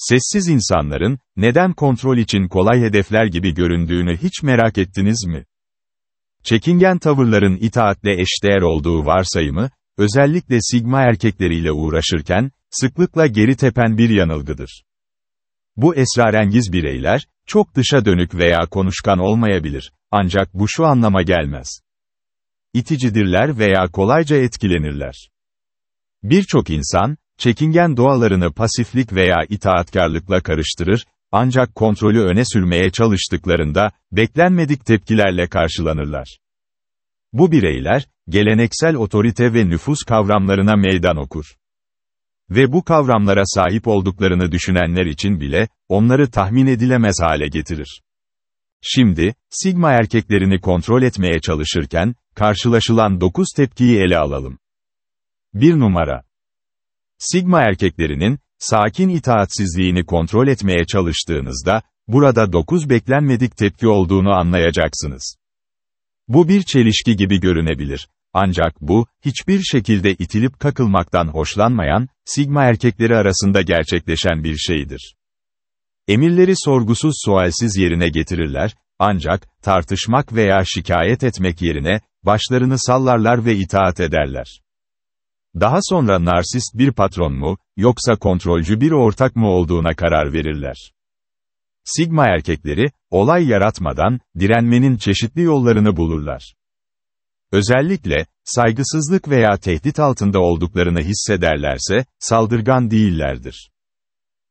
Sessiz insanların, neden kontrol için kolay hedefler gibi göründüğünü hiç merak ettiniz mi? Çekingen tavırların itaatle eşdeğer olduğu varsayımı, özellikle sigma erkekleriyle uğraşırken, sıklıkla geri tepen bir yanılgıdır. Bu esrarengiz bireyler, çok dışa dönük veya konuşkan olmayabilir, ancak bu şu anlama gelmez. İticidirler veya kolayca etkilenirler. Birçok insan, çekingen doğalarını pasiflik veya itaatkarlıkla karıştırır, ancak kontrolü öne sürmeye çalıştıklarında, beklenmedik tepkilerle karşılanırlar. Bu bireyler, geleneksel otorite ve nüfuz kavramlarına meydan okur. Ve bu kavramlara sahip olduklarını düşünenler için bile, onları tahmin edilemez hale getirir. Şimdi, sigma erkeklerini kontrol etmeye çalışırken, karşılaşılan 9 tepkiyi ele alalım. 1 numara. Sigma erkeklerinin, sakin itaatsizliğini kontrol etmeye çalıştığınızda, burada 9 beklenmedik tepki olduğunu anlayacaksınız. Bu bir çelişki gibi görünebilir. Ancak bu, hiçbir şekilde itilip kakılmaktan hoşlanmayan, sigma erkekleri arasında gerçekleşen bir şeydir. Emirleri sorgusuz sualsiz yerine getirirler, ancak, tartışmak veya şikayet etmek yerine, başlarını sallarlar ve itaat ederler. Daha sonra narsist bir patron mu, yoksa kontrolcü bir ortak mı olduğuna karar verirler. Sigma erkekleri, olay yaratmadan, direnmenin çeşitli yollarını bulurlar. Özellikle, saygısızlık veya tehdit altında olduklarını hissederlerse, saldırgan değillerdir.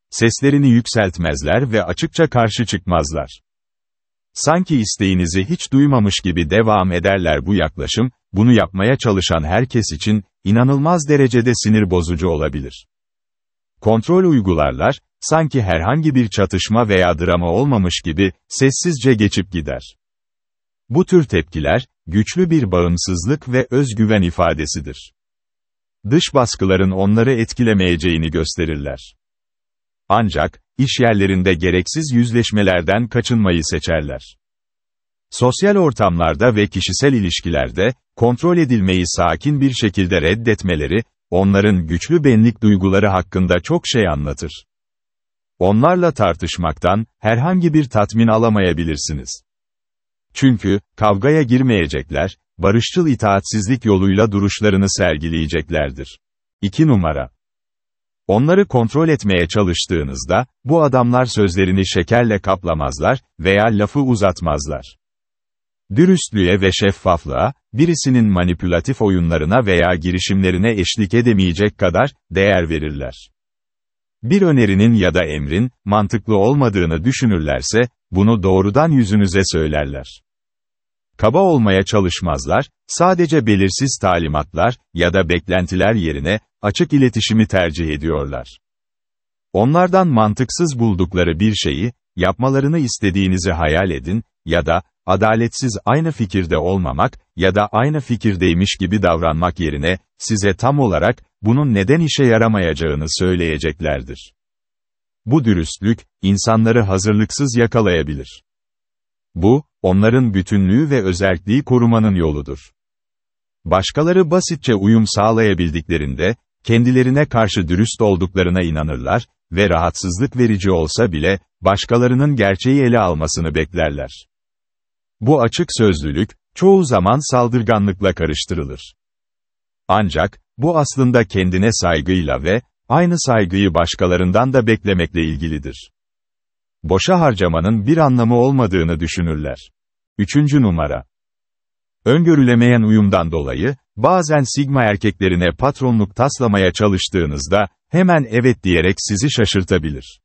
Seslerini yükseltmezler ve açıkça karşı çıkmazlar. Sanki isteğinizi hiç duymamış gibi devam ederler. Bu yaklaşım, bunu yapmaya çalışan herkes için, inanılmaz derecede sinir bozucu olabilir. Kontrol uygularlar, sanki herhangi bir çatışma veya drama olmamış gibi, sessizce geçip gider. Bu tür tepkiler, güçlü bir bağımsızlık ve özgüven ifadesidir. Dış baskıların onları etkilemeyeceğini gösterirler. Ancak, iş yerlerinde gereksiz yüzleşmelerden kaçınmayı seçerler. Sosyal ortamlarda ve kişisel ilişkilerde, kontrol edilmeyi sakin bir şekilde reddetmeleri, onların güçlü benlik duyguları hakkında çok şey anlatır. Onlarla tartışmaktan, herhangi bir tatmin alamayabilirsiniz. Çünkü, kavgaya girmeyecekler, barışçıl itaatsizlik yoluyla duruşlarını sergileyeceklerdir. 2 numara. Onları kontrol etmeye çalıştığınızda, bu adamlar sözlerini şekerle kaplamazlar veya lafı uzatmazlar. Dürüstlüğe ve şeffaflığa, birisinin manipülatif oyunlarına veya girişimlerine eşlik edemeyecek kadar değer verirler. Bir önerinin ya da emrin, mantıklı olmadığını düşünürlerse, bunu doğrudan yüzünüze söylerler. Kaba olmaya çalışmazlar, sadece belirsiz talimatlar ya da beklentiler yerine, açık iletişimi tercih ediyorlar. Onlardan mantıksız buldukları bir şeyi, yapmalarını istediğinizi hayal edin, ya da, adaletsiz aynı fikirde olmamak, ya da aynı fikirdeymiş gibi davranmak yerine, size tam olarak, bunun neden işe yaramayacağını söyleyeceklerdir. Bu dürüstlük, insanları hazırlıksız yakalayabilir. Bu, onların bütünlüğü ve özerkliği korumanın yoludur. Başkaları basitçe uyum sağlayabildiklerinde, kendilerine karşı dürüst olduklarına inanırlar ve rahatsızlık verici olsa bile, başkalarının gerçeği ele almasını beklerler. Bu açık sözlülük, çoğu zaman saldırganlıkla karıştırılır. Ancak, bu aslında kendine saygıyla ve, aynı saygıyı başkalarından da beklemekle ilgilidir. Boşa harcamanın bir anlamı olmadığını düşünürler. 3. numara. Öngörülemeyen uyumdan dolayı, bazen sigma erkeklerine patronluk taslamaya çalıştığınızda, hemen evet diyerek sizi şaşırtabilir.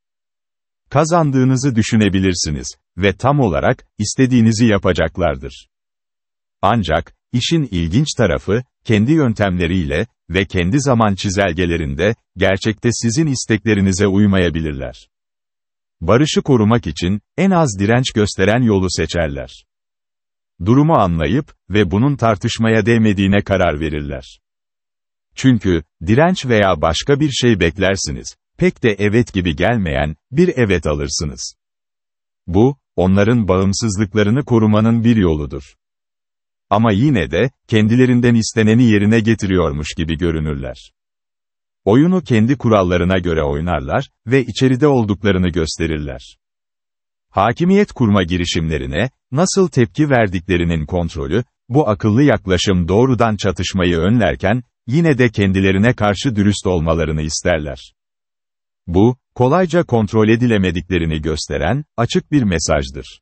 Kazandığınızı düşünebilirsiniz ve tam olarak, istediğinizi yapacaklardır. Ancak, işin ilginç tarafı, kendi yöntemleriyle ve kendi zaman çizelgelerinde, gerçekte sizin isteklerinize uymayabilirler. Barışı korumak için, en az direnç gösteren yolu seçerler. Durumu anlayıp ve bunun tartışmaya değmediğine karar verirler. Çünkü, direnç veya başka bir şey beklersiniz, pek de evet gibi gelmeyen, bir evet alırsınız. Bu, onların bağımsızlıklarını korumanın bir yoludur. Ama yine de, kendilerinden isteneni yerine getiriyormuş gibi görünürler. Oyunu kendi kurallarına göre oynarlar ve içeride olduklarını gösterirler. Hakimiyet kurma girişimlerine, nasıl tepki verdiklerinin kontrolü, bu akıllı yaklaşım doğrudan çatışmayı önlerken, yine de kendilerine karşı dürüst olmalarını isterler. Bu, kolayca kontrol edilemediklerini gösteren, açık bir mesajdır.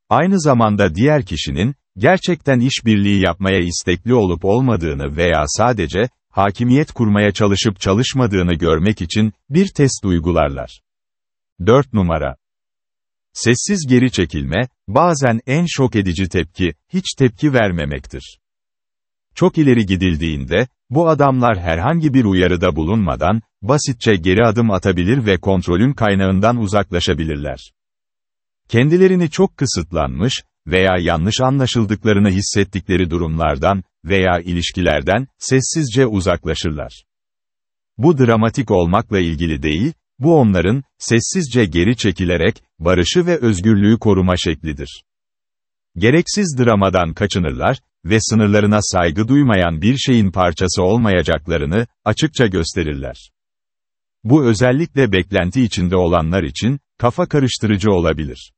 Aynı zamanda diğer kişinin, gerçekten işbirliği yapmaya istekli olup olmadığını veya sadece, hakimiyet kurmaya çalışıp çalışmadığını görmek için, bir test uygularlar. 4 numara. Sessiz geri çekilme, bazen en şok edici tepki, hiç tepki vermemektir. Çok ileri gidildiğinde, bu adamlar herhangi bir uyarıda bulunmadan, basitçe geri adım atabilir ve kontrolün kaynağından uzaklaşabilirler. Kendilerini çok kısıtlanmış veya yanlış anlaşıldıklarını hissettikleri durumlardan veya ilişkilerden sessizce uzaklaşırlar. Bu dramatik olmakla ilgili değil, bu onların, sessizce geri çekilerek, barışı ve özgürlüğü koruma şeklidir. Gereksiz dramadan kaçınırlar ve sınırlarına saygı duymayan bir şeyin parçası olmayacaklarını, açıkça gösterirler. Bu özellikle beklenti içinde olanlar için, kafa karıştırıcı olabilir.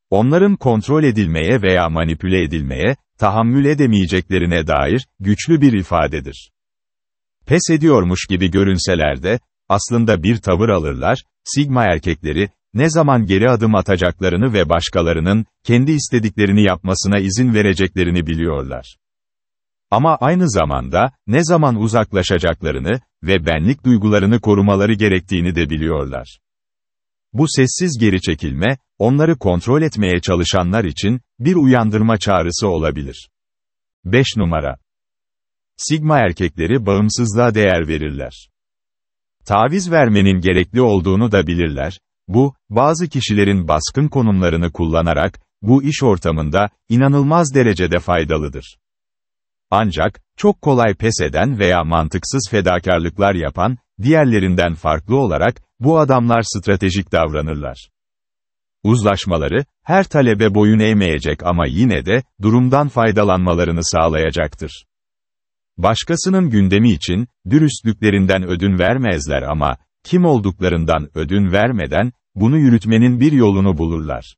Onların kontrol edilmeye veya manipüle edilmeye, tahammül edemeyeceklerine dair, güçlü bir ifadedir. Pes ediyormuş gibi görünseler de, aslında bir tavır alırlar, Sigma erkekleri, ne zaman geri adım atacaklarını ve başkalarının, kendi istediklerini yapmasına izin vereceklerini biliyorlar. Ama aynı zamanda, ne zaman uzaklaşacaklarını ve benlik duygularını korumaları gerektiğini de biliyorlar. Bu sessiz geri çekilme, onları kontrol etmeye çalışanlar için, bir uyandırma çağrısı olabilir. 5 numara. Sigma erkekleri bağımsızlığa değer verirler. Taviz vermenin gerekli olduğunu da bilirler. Bu, bazı kişilerin baskın konumlarını kullanarak, bu iş ortamında, inanılmaz derecede faydalıdır. Ancak, çok kolay pes eden veya mantıksız fedakarlıklar yapan, diğerlerinden farklı olarak, bu adamlar stratejik davranırlar. Uzlaşmaları, her talebe boyun eğmeyecek ama yine de, durumdan faydalanmalarını sağlayacaktır. Başkasının gündemi için, dürüstlüklerinden ödün vermezler ama, kim olduklarından ödün vermeden, bunu yürütmenin bir yolunu bulurlar.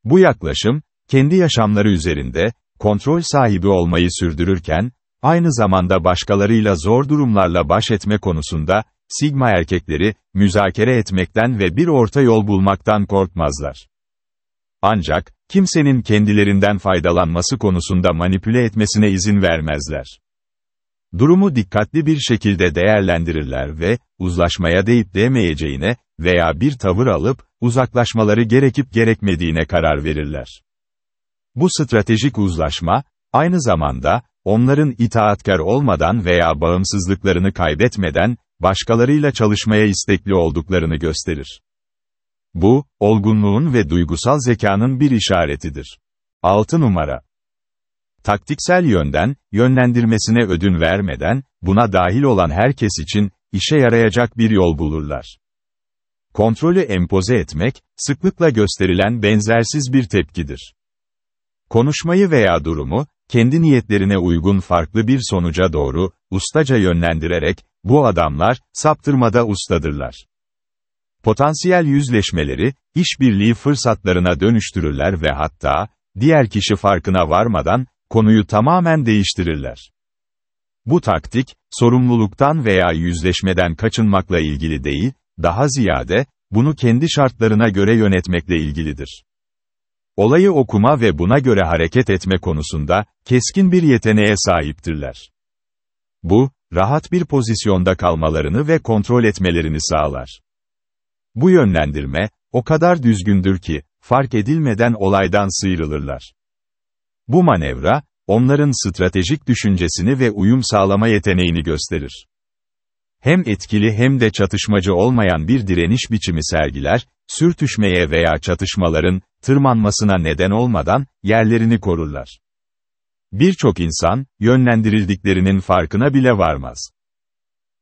Bu yaklaşım, kendi yaşamları üzerinde, kontrol sahibi olmayı sürdürürken, aynı zamanda başkalarıyla zor durumlarla baş etme konusunda, Sigma erkekleri, müzakere etmekten ve bir orta yol bulmaktan korkmazlar. Ancak, kimsenin kendilerinden faydalanması konusunda manipüle etmesine izin vermezler. Durumu dikkatli bir şekilde değerlendirirler ve, uzlaşmaya değip değmeyeceğine veya bir tavır alıp, uzaklaşmaları gerekip gerekmediğine karar verirler. Bu stratejik uzlaşma, aynı zamanda, onların itaatkar olmadan veya bağımsızlıklarını kaybetmeden, başkalarıyla çalışmaya istekli olduklarını gösterir. Bu, olgunluğun ve duygusal zekanın bir işaretidir. 6 numara. Taktiksel yönden, yönlendirmesine ödün vermeden, buna dahil olan herkes için, işe yarayacak bir yol bulurlar. Kontrolü empoze etmek, sıklıkla gösterilen benzersiz bir tepkidir. Konuşmayı veya durumu, kendi niyetlerine uygun farklı bir sonuca doğru, ustaca yönlendirerek, bu adamlar, saptırmada ustadırlar. Potansiyel yüzleşmeleri, işbirliği fırsatlarına dönüştürürler ve hatta, diğer kişi farkına varmadan, konuyu tamamen değiştirirler. Bu taktik, sorumluluktan veya yüzleşmeden kaçınmakla ilgili değil, daha ziyade, bunu kendi şartlarına göre yönetmekle ilgilidir. Olayı okuma ve buna göre hareket etme konusunda, keskin bir yeteneğe sahiptirler. Bu, rahat bir pozisyonda kalmalarını ve kontrol etmelerini sağlar. Bu yönlendirme, o kadar düzgündür ki, fark edilmeden olaydan sıyrılırlar. Bu manevra, onların stratejik düşüncesini ve uyum sağlama yeteneğini gösterir. Hem etkili hem de çatışmacı olmayan bir direniş biçimi sergiler, sürtüşmeye veya çatışmaların, tırmanmasına neden olmadan, yerlerini korurlar. Birçok insan, yönlendirildiklerinin farkına bile varmaz.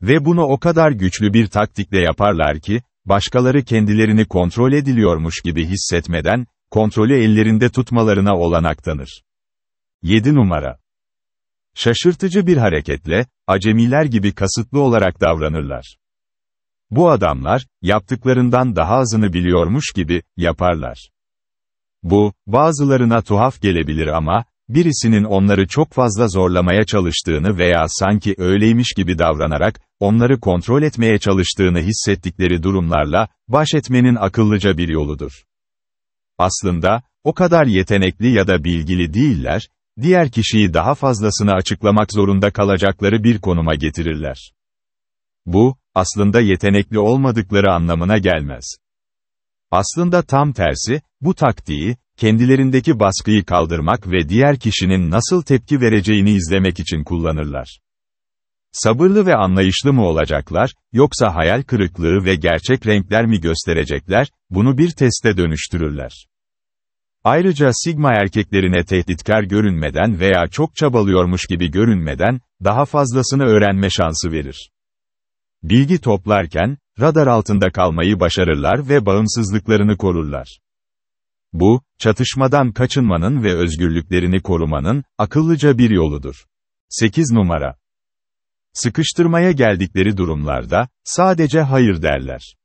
Ve bunu o kadar güçlü bir taktikle yaparlar ki, başkaları kendilerini kontrol ediliyormuş gibi hissetmeden, kontrolü ellerinde tutmalarına olanak tanır. 7 numara. Şaşırtıcı bir hareketle, acemiler gibi kasıtlı olarak davranırlar. Bu adamlar, yaptıklarından daha azını biliyormuş gibi yaparlar. Bu, bazılarına tuhaf gelebilir ama, birisinin onları çok fazla zorlamaya çalıştığını veya sanki öyleymiş gibi davranarak, onları kontrol etmeye çalıştığını hissettikleri durumlarla, baş etmenin akıllıca bir yoludur. Aslında, o kadar yetenekli ya da bilgili değiller, diğer kişiyi daha fazlasını açıklamak zorunda kalacakları bir konuma getirirler. Bu, aslında yetenekli olmadıkları anlamına gelmez. Aslında tam tersi, bu taktiği, kendilerindeki baskıyı kaldırmak ve diğer kişinin nasıl tepki vereceğini izlemek için kullanırlar. Sabırlı ve anlayışlı mı olacaklar, yoksa hayal kırıklığı ve gerçek renkler mi gösterecekler, bunu bir teste dönüştürürler. Ayrıca Sigma erkeklerine tehditkar görünmeden veya çok çabalıyormuş gibi görünmeden, daha fazlasını öğrenme şansı verir. Bilgi toplarken, radar altında kalmayı başarırlar ve bağımsızlıklarını korurlar. Bu, çatışmadan kaçınmanın ve özgürlüklerini korumanın, akıllıca bir yoludur. 8 numara. Sıkıştırmaya geldikleri durumlarda, sadece hayır derler.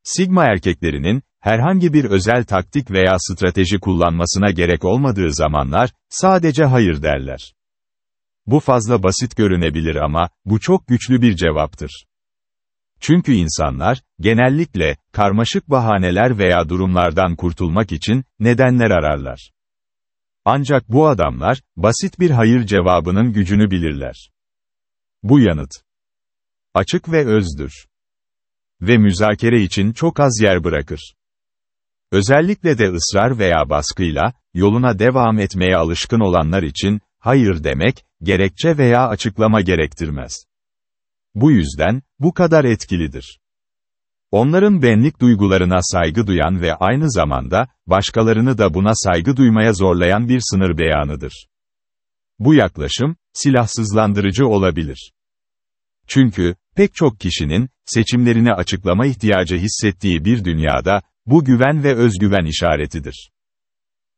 Sigma erkeklerinin, herhangi bir özel taktik veya strateji kullanmasına gerek olmadığı zamanlar, sadece hayır derler. Bu fazla basit görünebilir ama, bu çok güçlü bir cevaptır. Çünkü insanlar, genellikle, karmaşık bahaneler veya durumlardan kurtulmak için, nedenler ararlar. Ancak bu adamlar, basit bir hayır cevabının gücünü bilirler. Bu yanıt açık ve özdür. Ve müzakere için çok az yer bırakır. Özellikle de ısrar veya baskıyla, yoluna devam etmeye alışkın olanlar için, hayır demek, gerekçe veya açıklama gerektirmez. Bu yüzden, bu kadar etkilidir. Onların benlik duygularına saygı duyan ve aynı zamanda, başkalarını da buna saygı duymaya zorlayan bir sınır beyanıdır. Bu yaklaşım, silahsızlandırıcı olabilir. Çünkü, pek çok kişinin, seçimlerini açıklama ihtiyacı hissettiği bir dünyada, bu güven ve özgüven işaretidir.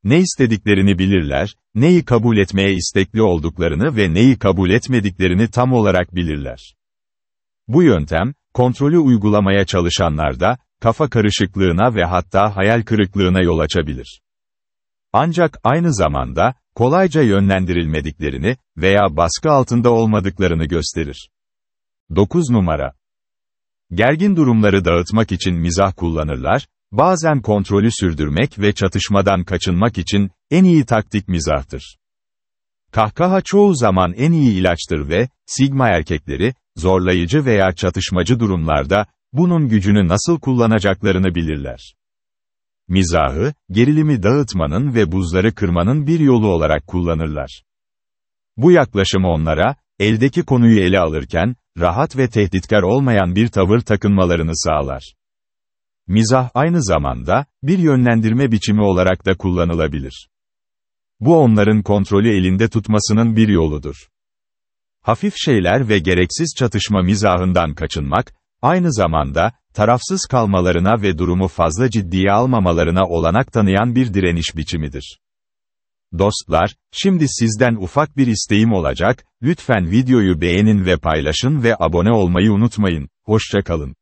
Ne istediklerini bilirler, neyi kabul etmeye istekli olduklarını ve neyi kabul etmediklerini tam olarak bilirler. Bu yöntem, kontrolü uygulamaya çalışanlarda, kafa karışıklığına ve hatta hayal kırıklığına yol açabilir. Ancak aynı zamanda, kolayca yönlendirilmediklerini veya baskı altında olmadıklarını gösterir. 9 numara. Gergin durumları dağıtmak için mizah kullanırlar, bazen kontrolü sürdürmek ve çatışmadan kaçınmak için, en iyi taktik mizahtır. Kahkaha çoğu zaman en iyi ilaçtır ve, Sigma erkekleri, zorlayıcı veya çatışmacı durumlarda, bunun gücünü nasıl kullanacaklarını bilirler. Mizahı, gerilimi dağıtmanın ve buzları kırmanın bir yolu olarak kullanırlar. Bu yaklaşım onlara, eldeki konuyu ele alırken, rahat ve tehditkar olmayan bir tavır takınmalarını sağlar. Mizah aynı zamanda, bir yönlendirme biçimi olarak da kullanılabilir. Bu onların kontrolü elinde tutmasının bir yoludur. Hafif şeyler ve gereksiz çatışma mizahından kaçınmak, aynı zamanda, tarafsız kalmalarına ve durumu fazla ciddiye almamalarına olanak tanıyan bir direniş biçimidir. Dostlar, şimdi sizden ufak bir isteğim olacak, lütfen videoyu beğenin ve paylaşın ve abone olmayı unutmayın. Hoşça kalın.